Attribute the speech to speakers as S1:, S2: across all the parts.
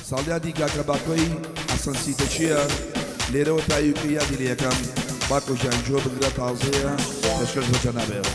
S1: ساڵیا دیگاکە باکۆی حەسەن سیتەچیە لێرەوە تایوکە یادی لە یەکەم باکۆ ژانجۆ بگرە تازەیە لەشکەش بەجە نابێت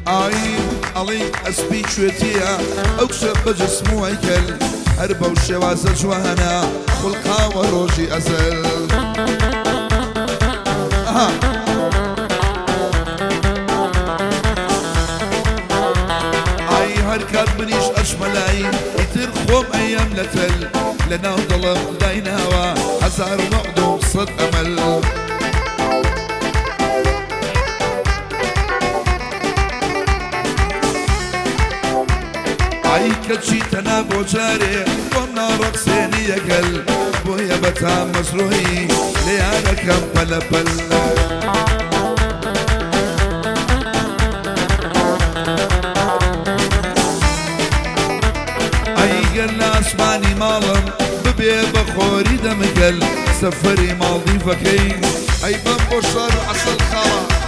S1: ئاین ئەڵێ ئەسپی کوێتیە ئەو کشە بەجسم و هەیکەل هەر بەو شێوازە جوانە خوڵقاوە ڕۆژی ئەزەل ئای هەر کات منیش ئەشمەلایی ئیتر خۆم ئەیەم لەتەل لەناو دڵم دایناوە هەزار وەعد و سەد ئەمەل ئای کەچی تەنا بۆ جارێ بۆم ناڕەقسێنی یەگەل بۆیە بەتا مەزرۆیی لێ یارەکەم پەلەپەل ئەیگەر لە ئاسمانی ماڵم ببێ بە خۆری دەمگەل سەفەری ماڵدیڤەکەی ئەی بەم بۆ شەڕ عەسەڵ خاڵە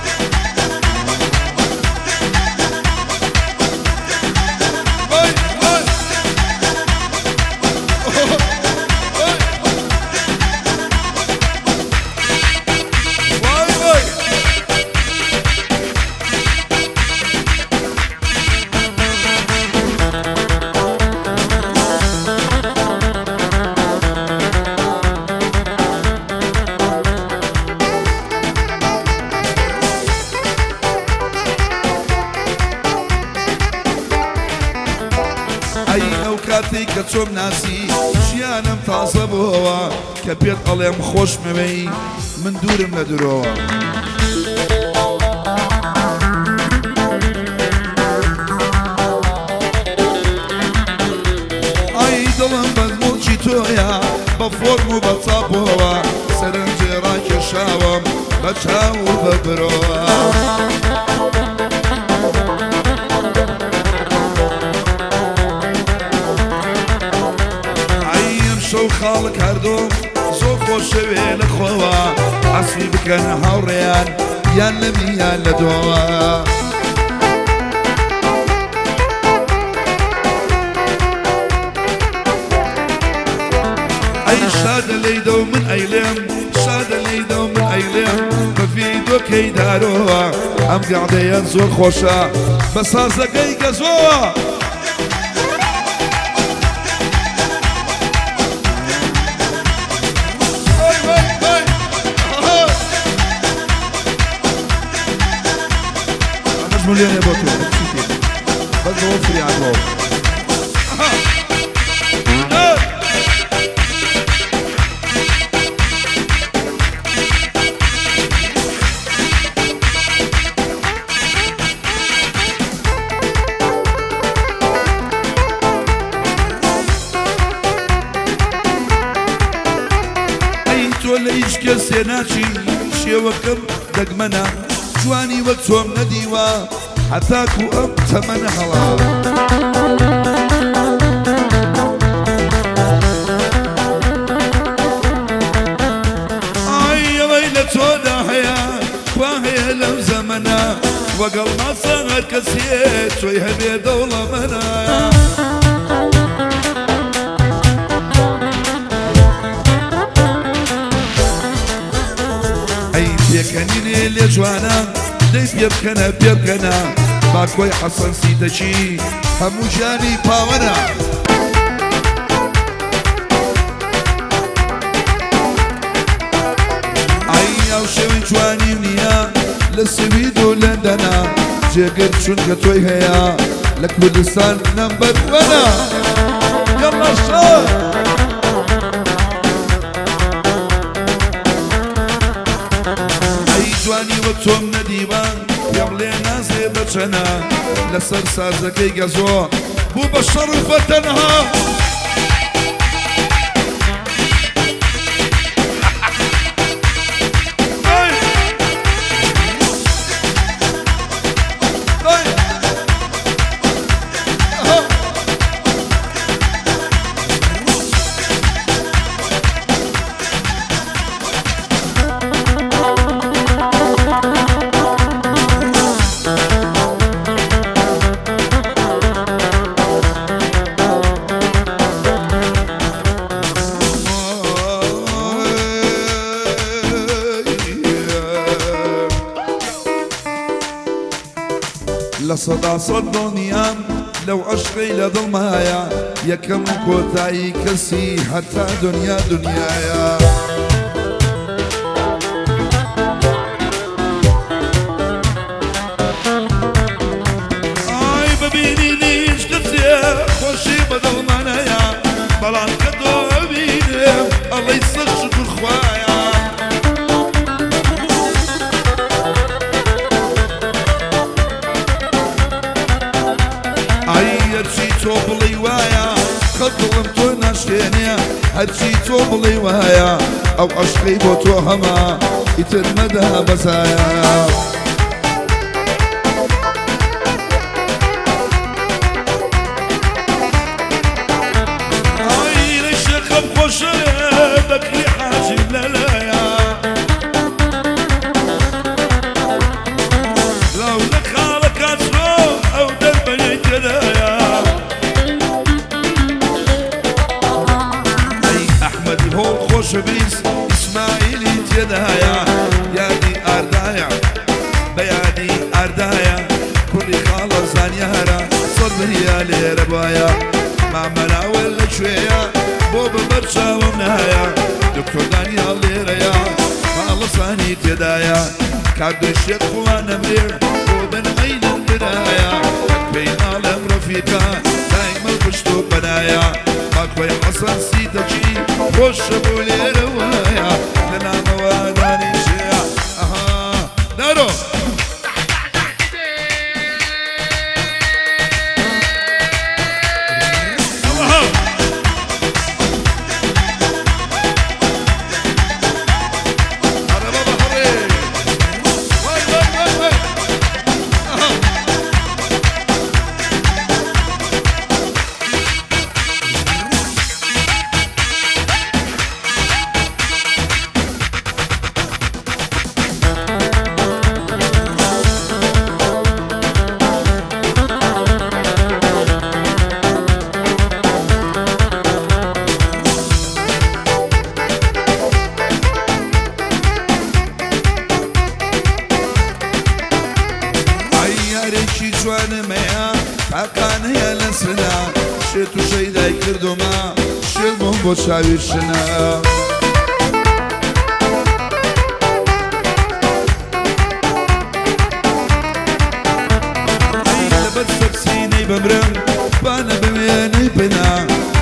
S1: کاتێک کە چۆم ناسی ژیانم تازە بووەوە کە پێت ئەڵێم خۆشمەوەی من دوورم لە درۆوە ئای دڵم بەزموڵکی تۆیە بە فۆرم و بە چاپۆوە سەرنجێ ڕاکێشاوم بە چاو و بە برۆوە شەو خاڵک هەردوو زۆر خۆشەوێ لە خۆوە ئەسپی بکەن هاوڕێیان یان لە میان لە دۆوە ئەی شادە لەیدە و من ئەیلێم شادە لەیدە و من ئەیلێم بە ڤیدۆکەی دارۆوە ئەم گاڵدەیە زۆر خۆشە بە سازەکەی گەزۆوە مليون يا بطل بس بوفر يا عقوب اي تولى ايش كسيناتشي شيوكم دقمنا جوانی وەک تۆم نەدیوە هەتاکو ئەم تەمەنە هەڵا ئای ئەوەی لە تۆدا هەیە خوا هەیە لەم زەمەنە وەگەڵ ماسە هەر کەسێ تۆی هەبێ دەوڵەمەنە پێکەنینێ لێ جوانە دەی پێ بکەنە باکۆی حەسەن سیتەچی هەموو ژیانی پاوەرە ئای ئەو شەوی جوانی نییە لە سوید و لەندەنە جێگر چونکە تۆی هەیە لە کوردستان نەمبەر وەنە یەڵا شەر جوانی وەک تۆم نەدیوە پێڵێ نازێ بەچەنە لەسەر سازەکەی گەزۆ بوو بە شەڕ و فەتەنها صدا صد دنيام لو عشقي لضمايا يا كم كوتاي كسي حتى دنيا دنيايا اي ببيني ليش قصير خوشي بدل منايا بلان كدو بيني الله يسخشك الخوايا هرچی تو بڵی وایە خەت دڵم تۆ ناشێنێ هەرچی تۆ بڵی وایە ئەو عەشقەی بۆ تۆ هەما ئیتر مەدە بەزایە ئای لە شێخەم خۆشە بەکری حاجیم لەلایە لەو لە خاڵە کاتۆ ئەو دەربەنەی تێدایە شبيس إسماعيلي تيدايا يادي أردايا بيادي أردايا كل خالص زانيارا صدري علي ربايا مع ملاول شوية بوب برشا ومنايا دكتور دانيال ليريا خالص زاني تيدايا كادو الشيخ وانا مرير وبن عين البدايا بين عالم رفيقا دايما البشتو بنايا ماكوي حسن سيدجي خوش بولي روايا لنا مواداني شيا اها دارو جوانمەیە تاقانەیە لە سنا شێت و شەیدای کردومە شێڵمم بۆ چاوی شنە لەبەر سەرسینەی بەمرم بانە بوێنەی بنا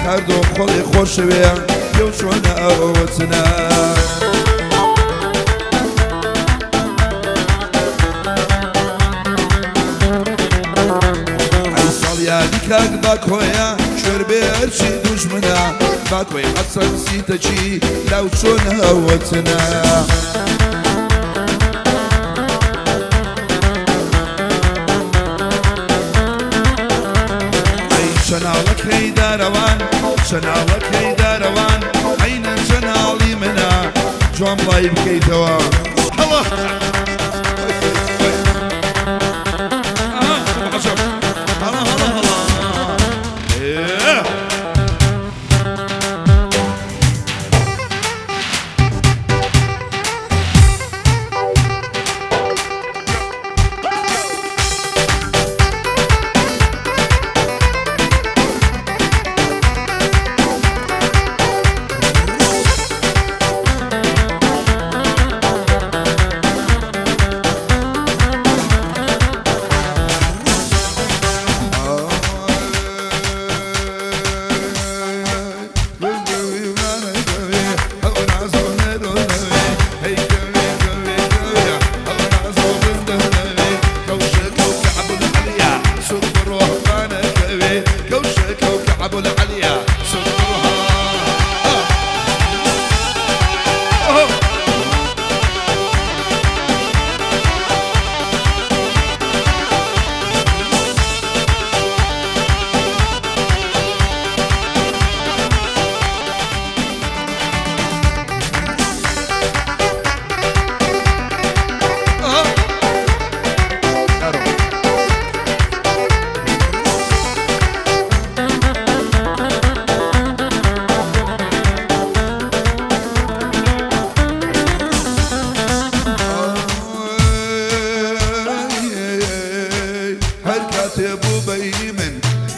S1: هەردۆ خۆڵی خۆشەوێ پێو چۆنە ئەوەچنە کاک باکۆیە شێر بێ هەرچی دوژمنە باکۆی حەسەن سیتەچی لاو چۆنە ئەوەچنە ئەی چەناڵەکەی دارەوان چەناڵەکەی دارەوان عینە چەناڵی منە جوان بڵای بکەیتەوە هەڵە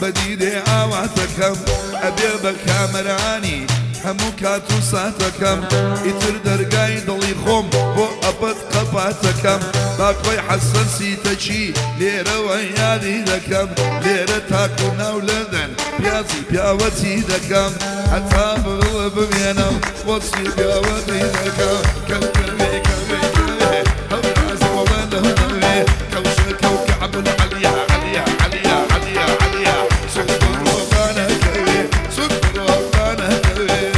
S1: بديدي عواتكم أبي بكامراني همو كاتو ساتكم يتر درقاي ضلي خوم بو أبد قباتكم باكوي حسن سيتشي ليرة ويالي دكم ليرة تاكونا ولدن بيازي بياوتي دكم حتى بغلب بينام وصي بياوتي دكم كم كمي كمي كمي هم عزم وبنه نمي كوشة كوكعب العليا عليا عليا عليا عليا سكر وبانا كمي سكر وبانا كمي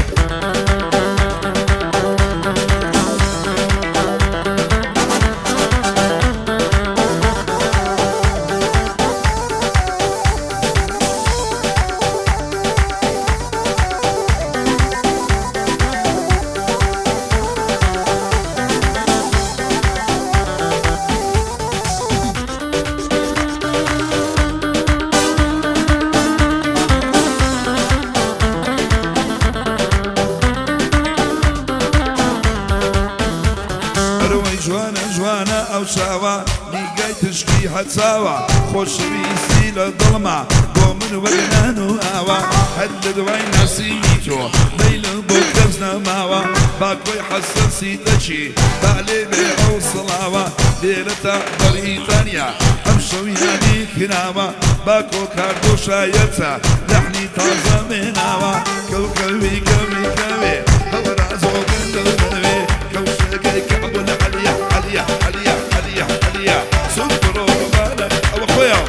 S1: أو شاوا نيجي تشكي هتساوا خوش بيسي للظلمة قومن وقنان وآوا هدد وين نسيتو ليل بوكزنا ماوا باكوي حسن سيتشي بالي بيعو صلاوا ليلة بريطانيا أمشو يعني كناوا باكو كاردو شايتا لحني تازة مناوا كوكبي كوي كوي هو رازو كندوي كوشكي كعبو لعليا عليا عليا عليا عليا سكروا بالك أبو أخويا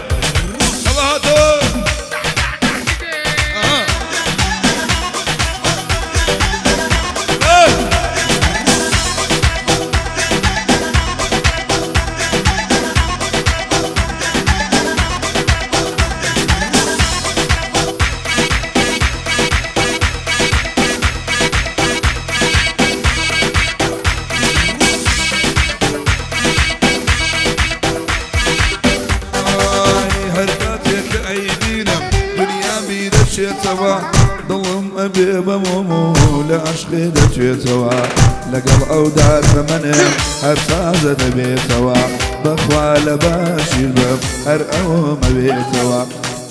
S1: يلا هاتوا توا ضلم أبي بمومو لعشق دتشي توا لقل أودار فمنه هرسازة نبي توا بخوا لباشي الباب هرأوم أبي توا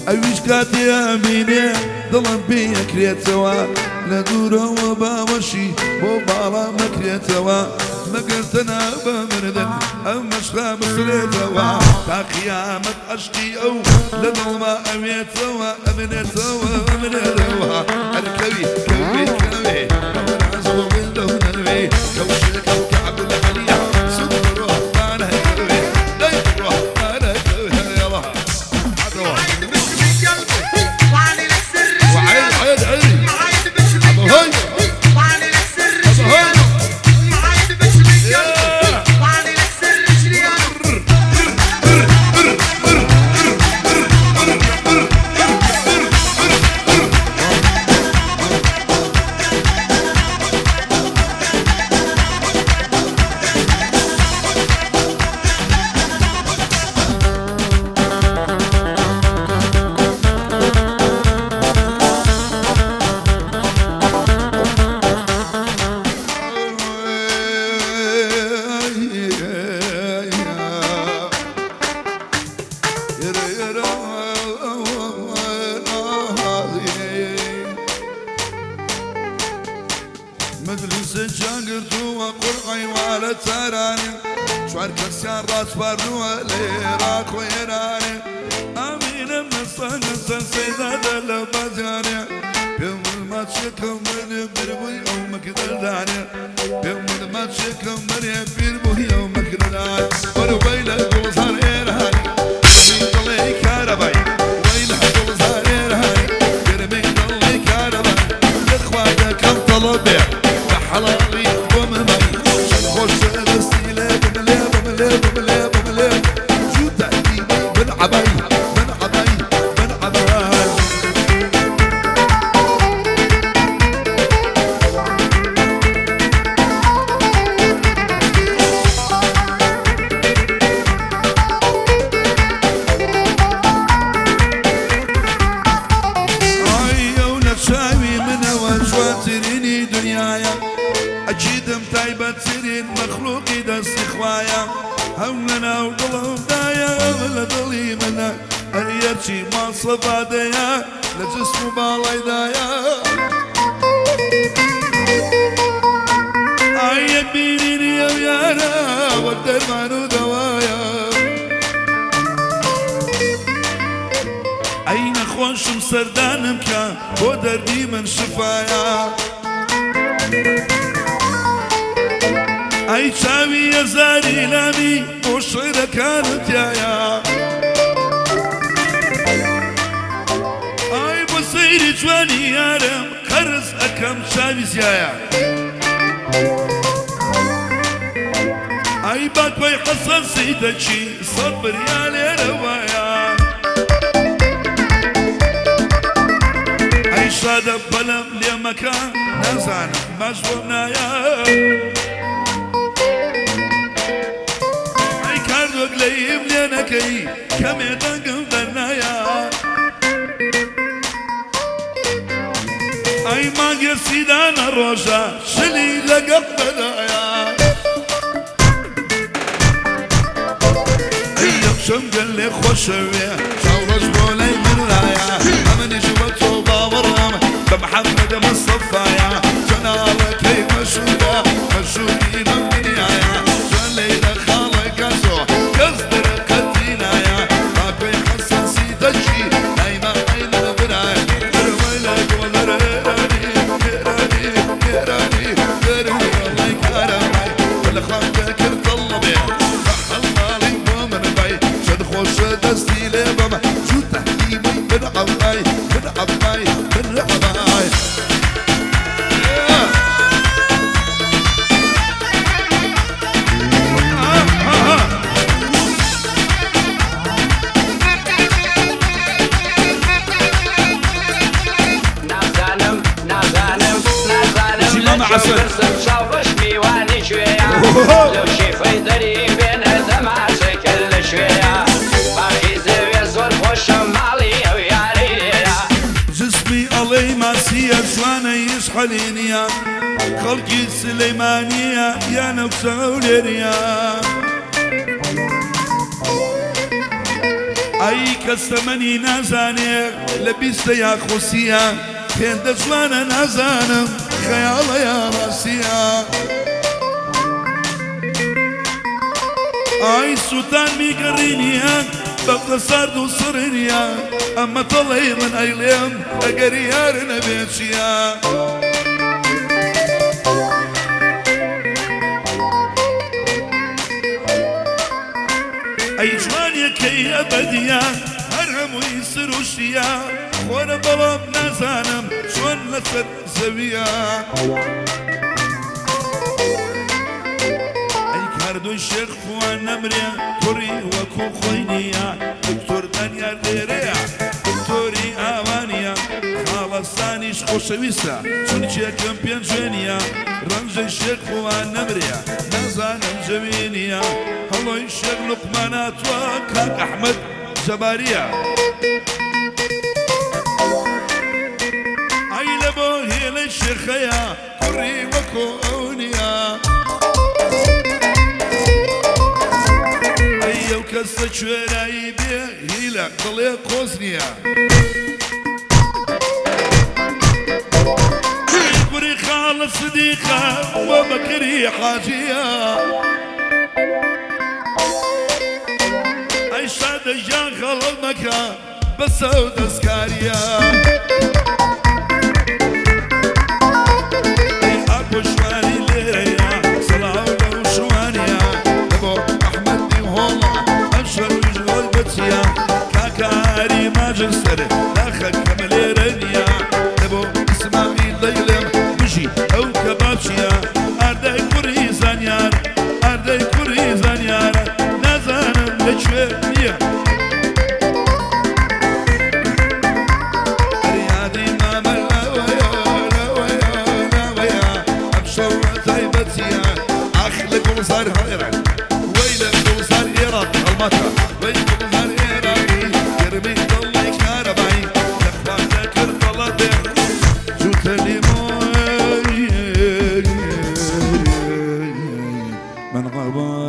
S1: أويش كاتي أميني ضلم بيك ريت توا لدورة وباوشي وبالا مكريت توا ما قلتنا بمردن أو مشغى مصري توا تا قيامة أشقي أو لظلمة أميت توا أمنت توا أمنت توا الكوي كوي كوي كوي بالدون الوي كوشي كوكعب العليا سكر وحبانا كوي دايب وحبانا كوي يلا عدوا وعلي السر وعيد عيد عيد أبو هاي وعلي السر أبو هاي مجلس جاقرتو وقرعي ولا تراني شعر كسيان راس بارنو ليراك ويراني امين من صنص سيدة دلبازاني بيوم ما تشكم من بربو يومك دلاني بيوم ما تشكم من بربو يومك دلاني وربيل القوصار إيراني من ضلي كارباي ويلها قوصار إيراني يرمين ضلي كارباي لإخواتك كم طلبي حلالي وممي خوش بستيلة بملي بملي بملي بملي شو تأتيني من عباي من عباي من عباي عيو نفساوي من وجواتريني دنيايا أكيد متايبة ترين مخلوقي دس إخوايا همنا وضلهم دايا ولا ضلي منا هەیەرچی ماسەبادەیە لە جسم و باڵایدایە ئایەک بینینی ئەو یارە وەک دەرمان و دەوایە ئەی نەخۆشم سەردانم کە بۆ دەردی من شفایە ئەی چاوی هەزاری لامی بۆ شێرەکانت تایە ئای بۆ سەیری جوانی یارم قەرز ئەکەم چاوی زیایە ئای باکۆی حەسەسی دەچی سەد بریا لێرە وایە ئەی شادە بەلەم لێمەکە نازانم ماش بۆم نایە ئەی کاردۆک لەیم لێ نەکەی کەمێ دەنگم دەرنایە ئەی مانگێ سیدانە ڕۆژە شلی لەگەڵ بەدایە ئەی یەخشەم گەل لێ خۆشەوێ چاوڕەش بۆ لای من لایە ئەمنیش بە تۆ باوەڕم بە محەممەدە مەستەفایە جەناڵەکەی مەشهورە مەشهوری لەم دنیایە جوان لەیلە خاڵی کەسۆ کەس دەرەقەتی نایە باکۆی حەسەسی دەچی ئەیمە ئەیلە برایە دەرمەی لە گۆڵەرێرانی گێرانی گێرانی دەرمی ئەڵی کارەمای لە خوانگە کرد دڵە بێ بەحەڵماڵی بۆ من بای چەند خۆشە دەستی لێ بەمە جوو تەحلیمی بن عەبای بن عەبای بن عەبای
S2: برسم شاوڕش میوانی شوێیە لەو شیفەی دەری بێنە دەماشەکە لە شوێیە باقی زەوێ زۆر خۆشە ماڵی ئەو یارەیە
S1: جسمی ئەڵەی ماسیە جوانەیش حەلینیە خەڵکی سلەیمانیە یان ئەوسە ئەو لێریە ئەی کەس تەمەنی نازانێ لە بیستە یا خۆسیە هێندە جوانە نازانم خەیاڵە یا ڕاستیە ئای سووتان میگەڕینیە بەفرە سارد و سڕینیە ئەمە تەڵێ من ئەیڵێم ئەگەر یارە نەبێ چییە ئەی جوانیەکەی ئەبەدیە هەر هەمووی سروشیە خۆرە بەڵام نازانم چۆن لەسەر زەویە ئەی کاردۆی شێخ فوان نەمرێ کوڕی وەکو خۆی نییە دکتۆر دەنیار لێرەیە دکتۆری ئاوانیە خاڵەستانیش خۆشەویستە چونچێکم پێنج جوێنیە ڕەنجەی شێخ فوان نەمرێ نازانم جەوینیە هەڵۆی شێخ لوقماناتوە کاک ئەحمەد جەباریە ئەی لە بۆ هێڵەی شێخەیە کوڕی وەکۆ ئەو نییە ئەی ئەو کەسە کوێرایی بێ هیلە دڵێ قۆز نییە کوڕی خاڵە سدیقە وە بەکری حاجیە ئەی شادە ژیان خەڵڵ مەکە بەسە و دەستکاریە ماجستر لاخك كمليرانيا نبو اسماعيل ليلم بجي او كبابشيا ارداي كوري زانيار ارداي كوري زانيار نازانم لشوية ريادي ماما لاويا لاويا لاويا ابشر طيبتيا اخلق وصار هيرا ويلك وصار ايران المطر ويلك وصار ايراني يرمي من غبا